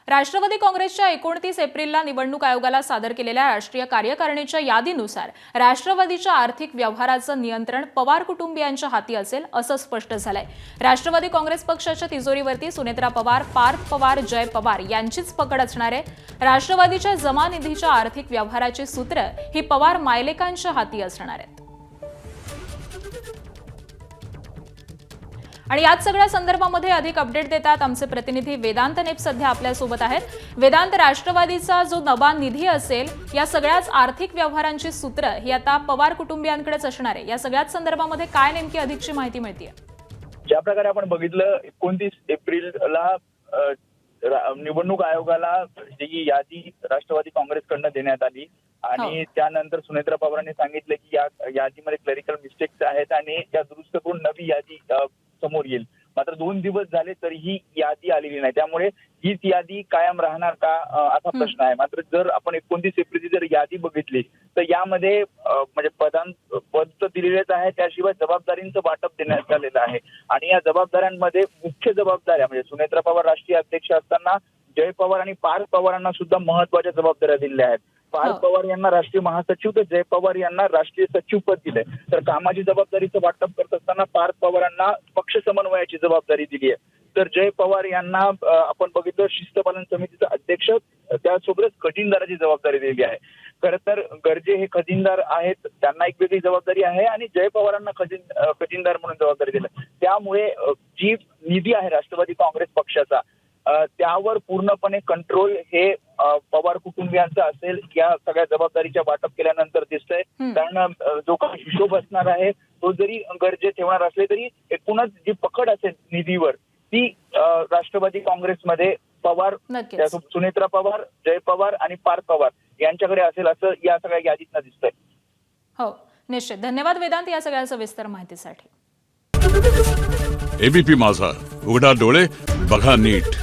राष्ट्रवादी काँग्रेसच्या 29 एप्रिलला निवडणूक आयोगाला सादर केलेल्या राष्ट्रीय कार्यकारिणीच्या यादीनुसार राष्ट्रवादीच्या आर्थिक व्यवहाराचं नियंत्रण पवार कुटुंबियांच्या हाती असेल असं स्पष्ट झालंय। राष्ट्रवादी काँग्रेस पक्षाच्या तिजोरीवरती सुनेत्रा पवार, पार्थ पवार, जय पवार यांचीच पकड असणार आहे। राष्ट्रवादीच्या जमा निधीच्या आर्थिक व्यवहाराची सूत्र ही पवार मायलेकांच्या हाती असणार आहेत। आणि याच सगळ्या संदर्भामध्ये अधिक अपडेट देतात आमचे प्रतिनिधी वेदांत नेप सध्या आपल्या सोबत आहेत। वेदांत, राष्ट्रवादीचा जो नवा निधी असेल या सगळ्याच आर्थिक व्यवहारांची सूत्र ही आता पवार कुटुंबियांकडेच असणार आहे। या सगळ्याच संदर्भामध्ये काय नेमकी अधिकची माहिती मिळतेय? ज्या प्रकारे आपण बघितलं 29 एप्रिलला निवडणूक आयोगाला जी यादी राष्ट्रवादी काँग्रेसकडनं देण्यात आली आणि त्यानंतर सुनेत्रा पवारांनी सांगितलं की या यादीमध्ये क्लरिकल मिस्टेक्स आहेत आणि त्या दुरुस्त करून नवी यादी समोर येईल। मात्र 2 दिवस झाले तरीही यादी आलेली नाही, त्यामुळे हीच यादी कायम राहणार का असा प्रश्न आहे। मात्र जर आपण 29 एप्रिलची जर यादी बघितली तर यामध्ये म्हणजे पद तर दिलेलेच आहे, त्याशिवाय जबाबदारींचं वाटप देण्यात आलेलं आहे आणि या जबाबदाऱ्यांमध्ये मुख्य जबाबदाऱ्या म्हणजे सुनेत्रा पवार राष्ट्रीय अध्यक्ष असताना जय पवार आणि पार्थ पवारांना सुद्धा महत्त्वाच्या जबाबदाऱ्या दिलेल्या आहेत। पार्थ पवार यांना राष्ट्रीय महासचिव तर जय पवार यांना राष्ट्रीय सचिव पद दिलंय। तर कामाची जबाबदारीचं वाटप करत असताना पार्थ पवारांना पक्ष समन्वयाची जबाबदारी दिली आहे, तर जय पवार यांना आपण बघितलं शिस्तपालन समितीचं अध्यक्ष त्यासोबतच खजिनदाराची जबाबदारी दिली आहे। खरं तर गर्जे हे खजिनदार आहेत, त्यांना एक वेगळी जबाबदारी आहे आणि जय पवारांना खजिनदार म्हणून जबाबदारी दिली। त्यामुळे जी निधी आहे राष्ट्रवादी काँग्रेस पक्षाचा त्यावर पूर्णपणे कंट्रोल हे पवार कुटुंबियांचा असेल या सगळ्या जबाबदारीच्या वाटप केल्यानंतर दिसतंय। कारण जो काही हिशोब असणार आहे तो जरी गर्जे ठेवणार असले तरी एकूणच जी पकड असेल निधीवर ती राष्ट्रवादी काँग्रेसमध्ये पवार, सुनेत्रा पवार, जय पवार आणि पार्थ पवार यांच्याकडे असेल असं या सगळ्या यादीतनं दिसतंय। हो, निश्चित। धन्यवाद वेदांत या सगळ्या सविस्तर माहितीसाठी। एबीपी माझा, उघडा डोळे बघा नीट।